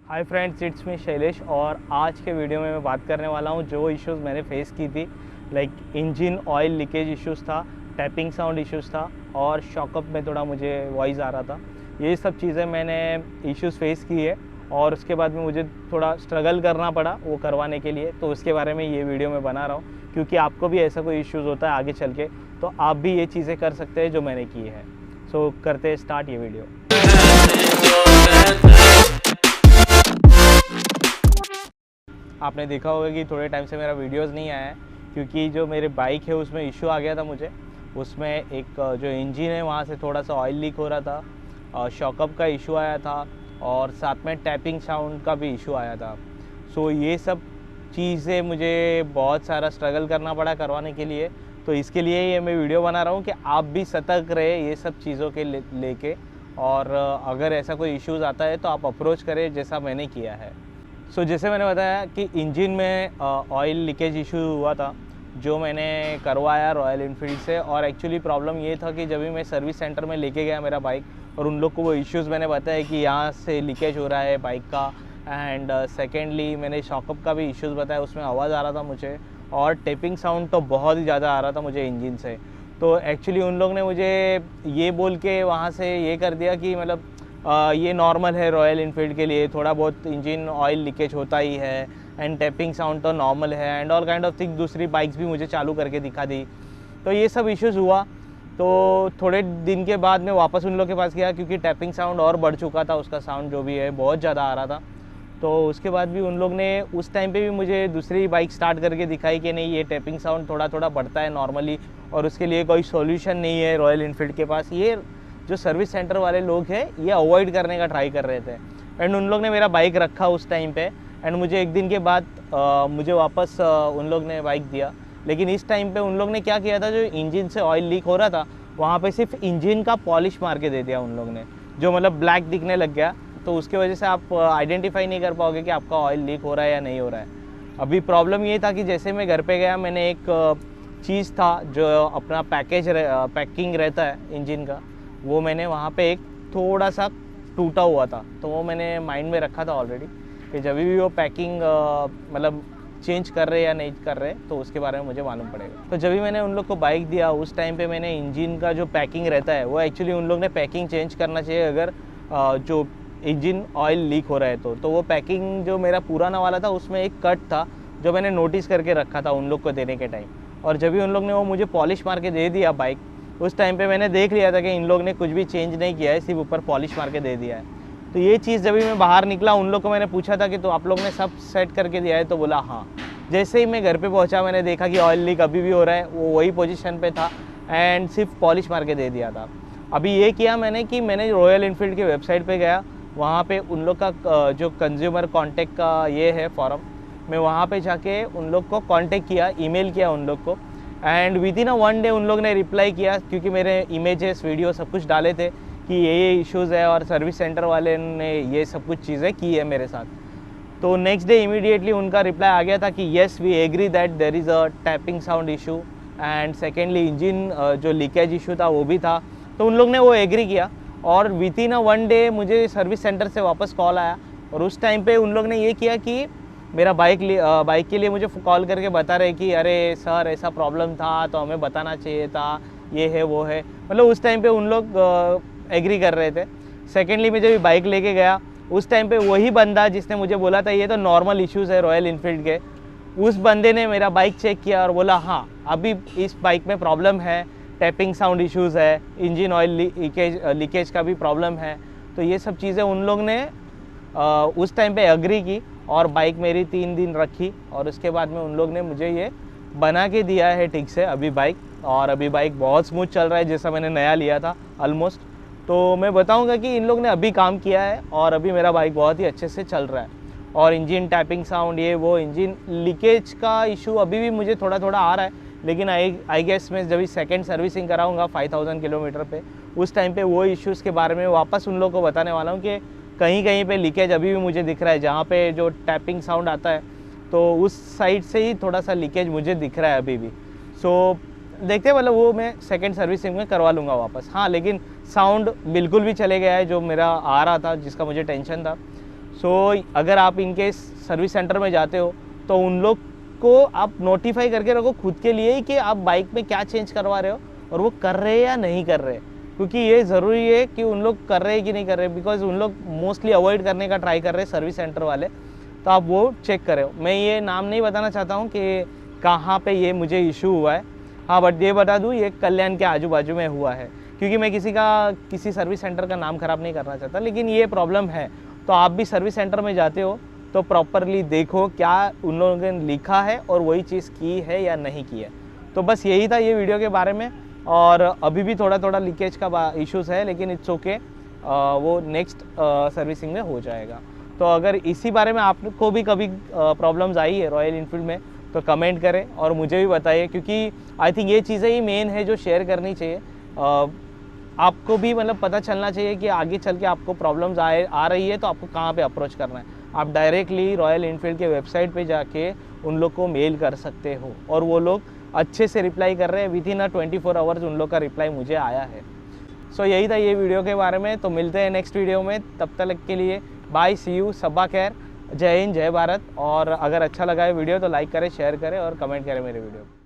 Hi friends, it's me Shailesh और आज के वीडियो में मैं बात करने वाला हूँ जो इश्यूज़ मैंने फेस की थी। Like engine oil leakage issues था, टैपिंग साउंड इश्यूज़ था और शॉकअप में थोड़ा मुझे वॉइस आ रहा था। ये सब चीज़ें मैंने इश्यूज़ फेस की है और उसके बाद में मुझे थोड़ा स्ट्रगल करना पड़ा वो करवाने के लिए। तो उसके बारे में ये वीडियो मैं बना रहा हूँ क्योंकि आपको भी ऐसा कोई इश्यूज़ होता है आगे चल के तो आप भी ये चीज़ें कर सकते हैं जो मैंने की है। सो करते हैं स्टार्ट ये वीडियो। आपने देखा होगा कि थोड़े टाइम से मेरा वीडियोस नहीं आया है क्योंकि जो मेरे बाइक है उसमें इशू आ गया था मुझे। उसमें एक जो इंजन है वहाँ से थोड़ा सा ऑयल लीक हो रहा था, शॉकअप का इशू आया था और साथ में टैपिंग साउंड का भी इशू आया था। सो ये सब चीज़ें मुझे बहुत सारा स्ट्रगल करना पड़ा करवाने के लिए। तो इसके लिए ये मैं वीडियो बना रहा हूँ कि आप भी सतर्क रहे ये सब चीज़ों के लेके और अगर ऐसा कोई इश्यूज़ आता है तो आप अप्रोच करें जैसा मैंने किया है। सो जैसे मैंने बताया कि इंजन में ऑयल लीकेज इशू हुआ था जो मैंने करवाया रॉयल इनफील्ड से। और एक्चुअली प्रॉब्लम ये था कि जब भी मैं सर्विस सेंटर में लेके गया मेरा बाइक और उन लोग को वो इश्यूज़ मैंने बताया कि यहाँ से लीकेज हो रहा है बाइक का। एंड सेकेंडली मैंने शॉकअप का भी इश्यूज़ बताया, उसमें आवाज़ आ रहा था मुझे और टेपिंग साउंड तो बहुत ही ज़्यादा आ रहा था मुझे इंजन से। तो एक्चुअली उन लोग ने मुझे ये बोल के वहाँ से ये कर दिया कि मतलब ये नॉर्मल है रॉयल इनफील्ड के लिए, थोड़ा बहुत इंजन ऑयल लीकेज होता ही है एंड टैपिंग साउंड तो नॉर्मल है and all kind of thing. दूसरी बाइक्स भी मुझे चालू करके दिखा दी। तो ये सब इश्यूज़ हुआ। तो थोड़े दिन के बाद मैं वापस उन लोग के पास गया क्योंकि टैपिंग साउंड और बढ़ चुका था, उसका साउंड जो भी है बहुत ज़्यादा आ रहा था। तो उसके बाद भी उन लोग ने उस टाइम पे भी मुझे दूसरी बाइक स्टार्ट करके दिखाई कि नहीं ये टैपिंग साउंड थोड़ा थोड़ा बढ़ता है नॉर्मली और उसके लिए कोई सॉल्यूशन नहीं है रॉयल इनफील्ड के पास। ये जो सर्विस सेंटर वाले लोग हैं ये अवॉइड करने का ट्राई कर रहे थे एंड उन लोग ने मेरा बाइक रखा उस टाइम पे एंड मुझे एक दिन के बाद मुझे वापस उन लोग ने बाइक दिया। लेकिन इस टाइम पे उन लोग ने क्या किया था, जो इंजन से ऑयल लीक हो रहा था वहाँ पे सिर्फ इंजन का पॉलिश मार के दे दिया उन लोग ने, जो मतलब ब्लैक दिखने लग गया। तो उसके वजह से आप आइडेंटिफाई नहीं कर पाओगे कि आपका ऑयल लीक हो रहा है या नहीं हो रहा है। अभी प्रॉब्लम ये था कि जैसे मैं घर पे गया मैंने एक चीज़ था जो अपना पैकिंग रहता है इंजन का, वो मैंने वहाँ पे एक थोड़ा सा टूटा हुआ था तो वो मैंने माइंड में रखा था ऑलरेडी कि जब भी वो पैकिंग मतलब चेंज कर रहे या नहीं कर रहे तो उसके बारे में मुझे मालूम पड़ेगा। तो जब भी मैंने उन लोग को बाइक दिया उस टाइम पे मैंने इंजन का जो पैकिंग रहता है वो एक्चुअली उन लोग ने पैकिंग चेंज करना चाहिए अगर जो इंजन ऑयल लीक हो रहा है तो वो पैकिंग जो मेरा पुराना वाला था उसमें एक कट था जो मैंने नोटिस करके रखा था उन लोग को देने के टाइम। और जब भी उन लोग ने वो मुझे पॉलिश मार के दे दिया बाइक, उस टाइम पे मैंने देख लिया था कि इन लोग ने कुछ भी चेंज नहीं किया है, सिर्फ ऊपर पॉलिश मार के दे दिया है। तो ये चीज़ जब भी मैं बाहर निकला उन लोग को मैंने पूछा था कि तो आप लोग ने सब सेट करके दिया है, तो बोला हाँ। जैसे ही मैं घर पे पहुंचा मैंने देखा कि ऑयल लीक अभी भी हो रहा है, वो वही पोजीशन पे था एंड सिर्फ पॉलिश मार के दे दिया था। अभी ये किया मैंने कि मैंने रॉयल इनफील्ड के वेबसाइट पर गया, वहाँ पर उन लोग का जो कंज्यूमर कॉन्टेक्ट का ये है फॉरम, मैं वहाँ पर जाके उन लोग को कॉन्टेक्ट किया, ईमेल किया उन लोग को एंड विद इन 1 डे उन लोग ने रिप्लाई किया क्योंकि मेरे इमेजेस वीडियो सब कुछ डाले थे कि ये इश्यूज़ है और सर्विस सेंटर वाले ने ये सब कुछ चीज़ें की है मेरे साथ। तो नेक्स्ट डे इमीडिएटली उनका रिप्लाई आ गया था कि yes we agree that there is a tapping sound issue and secondly engine जो लीकेज इशू था वो भी था। तो उन लोग ने वो एग्री किया और विद इन 1 डे मुझे सर्विस सेंटर से वापस कॉल आया और उस टाइम पर उन लोग ने ये किया कि मेरा बाइक के लिए मुझे कॉल करके बता रहे कि अरे सर ऐसा प्रॉब्लम था तो हमें बताना चाहिए था, ये है वो है। मतलब उस टाइम पे उन लोग एग्री कर रहे थे। सेकेंडली मैं जब बाइक लेके गया उस टाइम पे वही बंदा जिसने मुझे बोला था ये तो नॉर्मल इश्यूज़ है रॉयल इनफील्ड के, उस बंदे ने मेरा बाइक चेक किया और बोला हाँ अभी इस बाइक में प्रॉब्लम है, टैपिंग साउंड इश्यूज़ है, इंजन ऑयल लीकेज का भी प्रॉब्लम है। तो ये सब चीज़ें उन लोग ने उस टाइम पे एग्री की और बाइक मेरी 3 दिन रखी और उसके बाद में उन लोग ने मुझे ये बना के दिया है ठीक से अभी बाइक। और अभी बाइक बहुत स्मूथ चल रहा है जैसा मैंने नया लिया था ऑलमोस्ट। तो मैं बताऊंगा कि इन लोग ने अभी काम किया है और अभी मेरा बाइक बहुत ही अच्छे से चल रहा है। और इंजन टैपिंग साउंड ये वो इंजन लीकेज का इशू अभी भी मुझे थोड़ा थोड़ा आ रहा है, लेकिन आई गेस मैं जब सेकेंड सर्विसिंग कराऊँगा 5000 किलोमीटर पे उस टाइम पे वो इश्यूज़ के बारे में वापस उन लोग को बताने वाला हूँ कि कहीं कहीं पे लीकेज अभी भी मुझे दिख रहा है, जहाँ पे जो टैपिंग साउंड आता है तो उस साइड से ही थोड़ा सा लीकेज मुझे दिख रहा है अभी भी। सो देखते हैं, मतलब वो मैं सेकंड सर्विसिंग में करवा लूँगा वापस। हाँ, लेकिन साउंड बिल्कुल भी चले गया है जो मेरा आ रहा था, जिसका मुझे टेंशन था। अगर आप इनके सर्विस सेंटर में जाते हो तो उन लोग को आप नोटिफाई करके रखो खुद के लिए ही कि आप बाइक में क्या चेंज करवा रहे हो और वो कर रहे हैं या नहीं कर रहे, क्योंकि ये ज़रूरी है कि उन लोग कर रहे हैं कि नहीं कर रहे, बिकॉज उन लोग मोस्टली अवॉइड करने का ट्राई कर रहे हैं सर्विस सेंटर वाले। तो आप वो चेक करें। मैं ये नाम नहीं बताना चाहता हूँ कि कहाँ पे ये मुझे इशू हुआ है, हाँ, बट ये बता दूँ ये कल्याण के आजू बाजू में हुआ है, क्योंकि मैं किसी सर्विस सेंटर का नाम ख़राब नहीं करना चाहता, लेकिन ये प्रॉब्लम है। तो आप भी सर्विस सेंटर में जाते हो तो प्रॉपरली देखो क्या उन लोगों ने लिखा है और वही चीज़ की है या नहीं की है। तो बस यही था ये वीडियो के बारे में। और अभी भी थोड़ा थोड़ा लीकेज का इश्यूज़ है, लेकिन इट्स ओके, वो नेक्स्ट सर्विसिंग में हो जाएगा। तो अगर इसी बारे में आपको भी कभी प्रॉब्लम्स आई है रॉयल इनफील्ड में तो कमेंट करें और मुझे भी बताइए, क्योंकि आई थिंक ये चीज़ें ही मेन है जो शेयर करनी चाहिए। आपको भी मतलब पता चलना चाहिए कि आगे चल के आपको प्रॉब्लम्स आ रही है तो आपको कहाँ पे अप्रोच करना है। आप डायरेक्टली रॉयल इनफील्ड के वेबसाइट पे जाके उन लोग को मेल कर सकते हो और वो लोग अच्छे से रिप्लाई कर रहे हैं। विदिन 24 आवर्स उन लोग का रिप्लाई मुझे आया है। सो यही था ये वीडियो के बारे में। तो मिलते हैं नेक्स्ट वीडियो में, तब तक के लिए बाय, सी यू, सब्बा खैर, जय हिंद, जय भारत। और अगर अच्छा लगा है वीडियो तो लाइक करें, शेयर करें और कमेंट करें मेरे वीडियो।